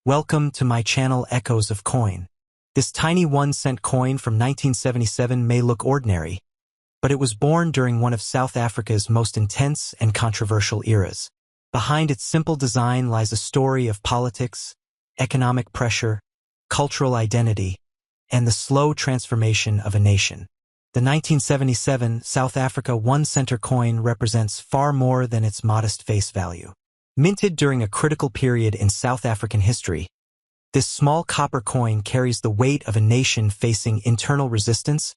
Welcome to my channel Echoes of Coin. This tiny 1-cent coin from 1977 may look ordinary, but it was born during one of South Africa's most intense and controversial eras. Behind its simple design lies a story of politics, economic pressure, cultural identity, and the slow transformation of a nation. The 1977 South Africa 1-center coin represents far more than its modest face value. Minted during a critical period in South African history, this small copper coin carries the weight of a nation facing internal resistance,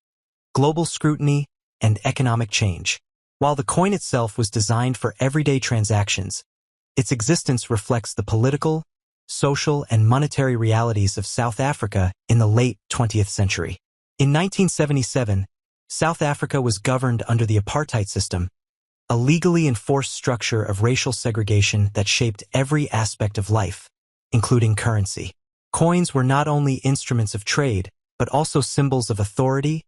global scrutiny, and economic change. While the coin itself was designed for everyday transactions, its existence reflects the political, social, and monetary realities of South Africa in the late 20th century. In 1977, South Africa was governed under the apartheid system, a legally enforced structure of racial segregation that shaped every aspect of life, including currency. Coins were not only instruments of trade, but also symbols of authority,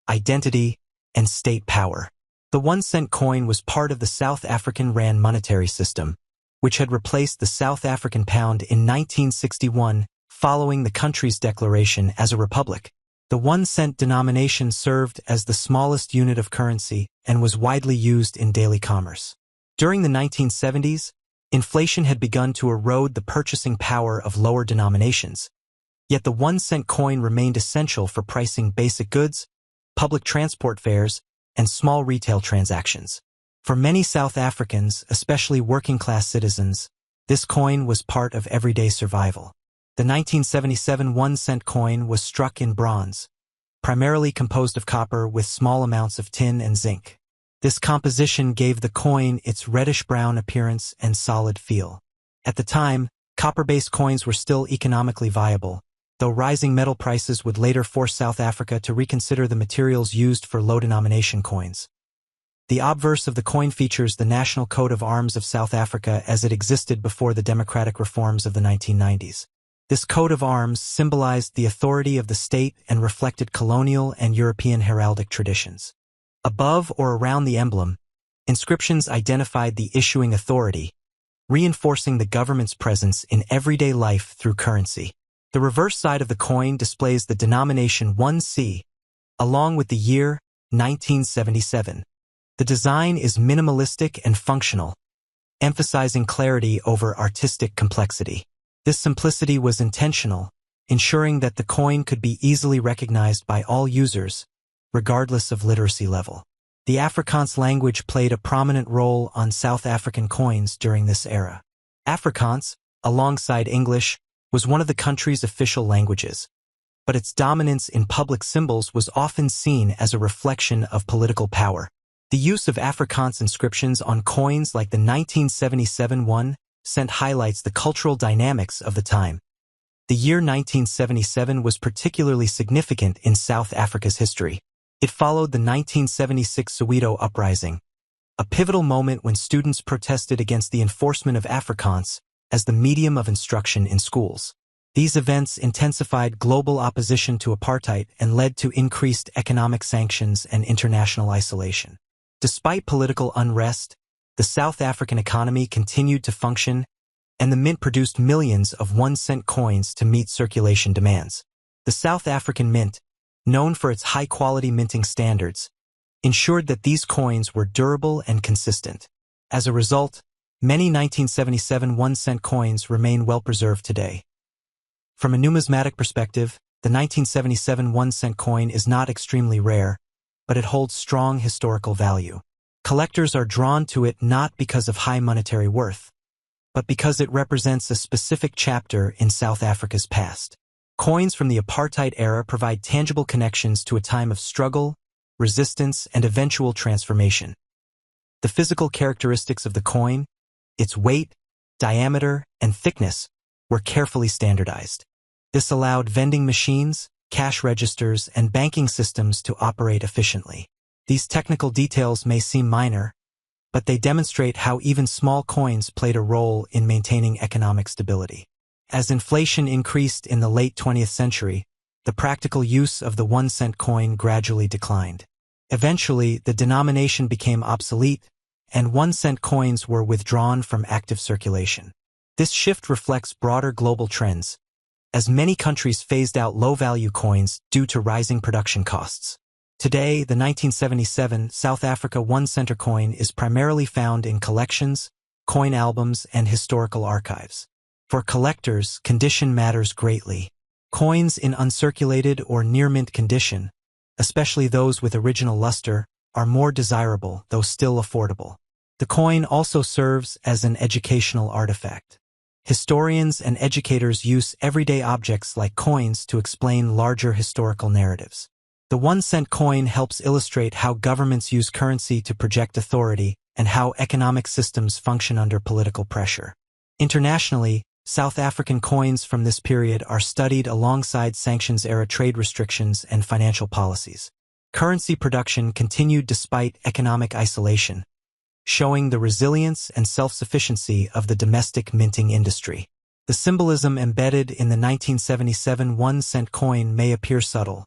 identity, and state power. The 1-cent coin was part of the South African rand monetary system, which had replaced the South African pound in 1961 following the country's declaration as a republic. The 1-cent denomination served as the smallest unit of currency and was widely used in daily commerce. During the 1970s, inflation had begun to erode the purchasing power of lower denominations, yet the 1-cent coin remained essential for pricing basic goods, public transport fares, and small retail transactions. For many South Africans, especially working-class citizens, this coin was part of everyday survival. The 1977 1-cent coin was struck in bronze, primarily composed of copper with small amounts of tin and zinc. This composition gave the coin its reddish-brown appearance and solid feel. At the time, copper-based coins were still economically viable, though rising metal prices would later force South Africa to reconsider the materials used for low-denomination coins. The obverse of the coin features the national coat of arms of South Africa as it existed before the democratic reforms of the 1990s. This coat of arms symbolized the authority of the state and reflected colonial and European heraldic traditions. Above or around the emblem, inscriptions identified the issuing authority, reinforcing the government's presence in everyday life through currency. The reverse side of the coin displays the denomination 1C, along with the year 1977. The design is minimalistic and functional, emphasizing clarity over artistic complexity. This simplicity was intentional, ensuring that the coin could be easily recognized by all users, regardless of literacy level. The Afrikaans language played a prominent role on South African coins during this era. Afrikaans, alongside English, was one of the country's official languages, but its dominance in public symbols was often seen as a reflection of political power. The use of Afrikaans inscriptions on coins like the 1977 1-cent highlights the cultural dynamics of the time. The year 1977 was particularly significant in South Africa's history. It followed the 1976 Soweto uprising, a pivotal moment when students protested against the enforcement of Afrikaans as the medium of instruction in schools. These events intensified global opposition to apartheid and led to increased economic sanctions and international isolation. Despite political unrest, the South African economy continued to function, and the mint produced millions of 1-cent coins to meet circulation demands. The South African Mint, known for its high-quality minting standards, ensured that these coins were durable and consistent. As a result, many 1977 1-cent coins remain well-preserved today. From a numismatic perspective, the 1977 1-cent coin is not extremely rare, but it holds strong historical value. Collectors are drawn to it not because of high monetary worth, but because it represents a specific chapter in South Africa's past. Coins from the apartheid era provide tangible connections to a time of struggle, resistance, and eventual transformation. The physical characteristics of the coin, its weight, diameter, and thickness, were carefully standardized. This allowed vending machines, cash registers, and banking systems to operate efficiently. These technical details may seem minor, but they demonstrate how even small coins played a role in maintaining economic stability. As inflation increased in the late 20th century, the practical use of the 1-cent coin gradually declined. Eventually, the denomination became obsolete, and 1-cent coins were withdrawn from active circulation. This shift reflects broader global trends, as many countries phased out low-value coins due to rising production costs. Today, the 1977 South Africa 1 cent coin is primarily found in collections, coin albums, and historical archives. For collectors, condition matters greatly. Coins in uncirculated or near-mint condition, especially those with original luster, are more desirable, though still affordable. The coin also serves as an educational artifact. Historians and educators use everyday objects like coins to explain larger historical narratives. The 1 cent coin helps illustrate how governments use currency to project authority and how economic systems function under political pressure. Internationally, South African coins from this period are studied alongside sanctions-era trade restrictions and financial policies. Currency production continued despite economic isolation, showing the resilience and self-sufficiency of the domestic minting industry. The symbolism embedded in the 1977 1 cent coin may appear subtle,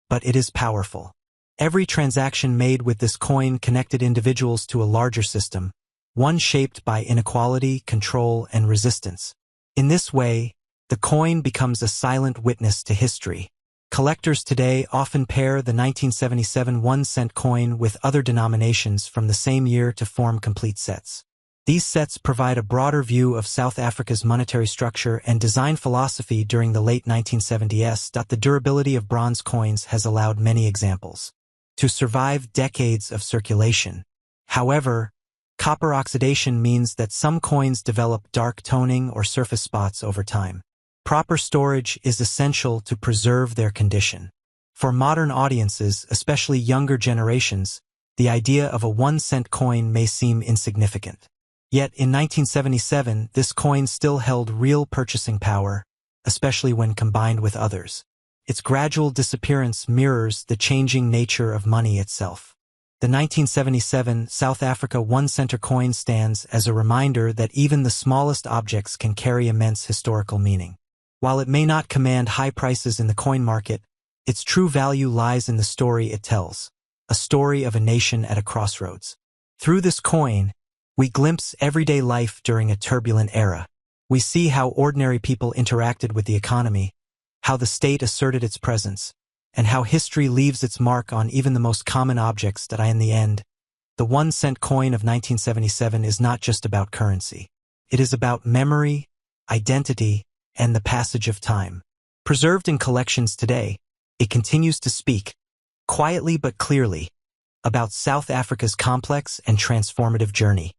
but it is powerful. Every transaction made with this coin connected individuals to a larger system, one shaped by inequality, control, and resistance. In this way, the coin becomes a silent witness to history. Collectors today often pair the 1977 1 cent coin with other denominations from the same year to form complete sets. These sets provide a broader view of South Africa's monetary structure and design philosophy during the late 1970s. The durability of bronze coins has allowed many examples to survive decades of circulation. However, copper oxidation means that some coins develop dark toning or surface spots over time. Proper storage is essential to preserve their condition. For modern audiences, especially younger generations, the idea of a 1 cent coin may seem insignificant. Yet in 1977, this coin still held real purchasing power, especially when combined with others. Its gradual disappearance mirrors the changing nature of money itself. The 1977 South Africa 1 cent coin stands as a reminder that even the smallest objects can carry immense historical meaning. While it may not command high prices in the coin market, its true value lies in the story it tells, a story of a nation at a crossroads. Through this coin, we glimpse everyday life during a turbulent era. We see how ordinary people interacted with the economy, how the state asserted its presence, and how history leaves its mark on even the most common objects. In the end, the 1 cent coin of 1977 is not just about currency. It is about memory, identity, and the passage of time. Preserved in collections today, it continues to speak, quietly but clearly, about South Africa's complex and transformative journey.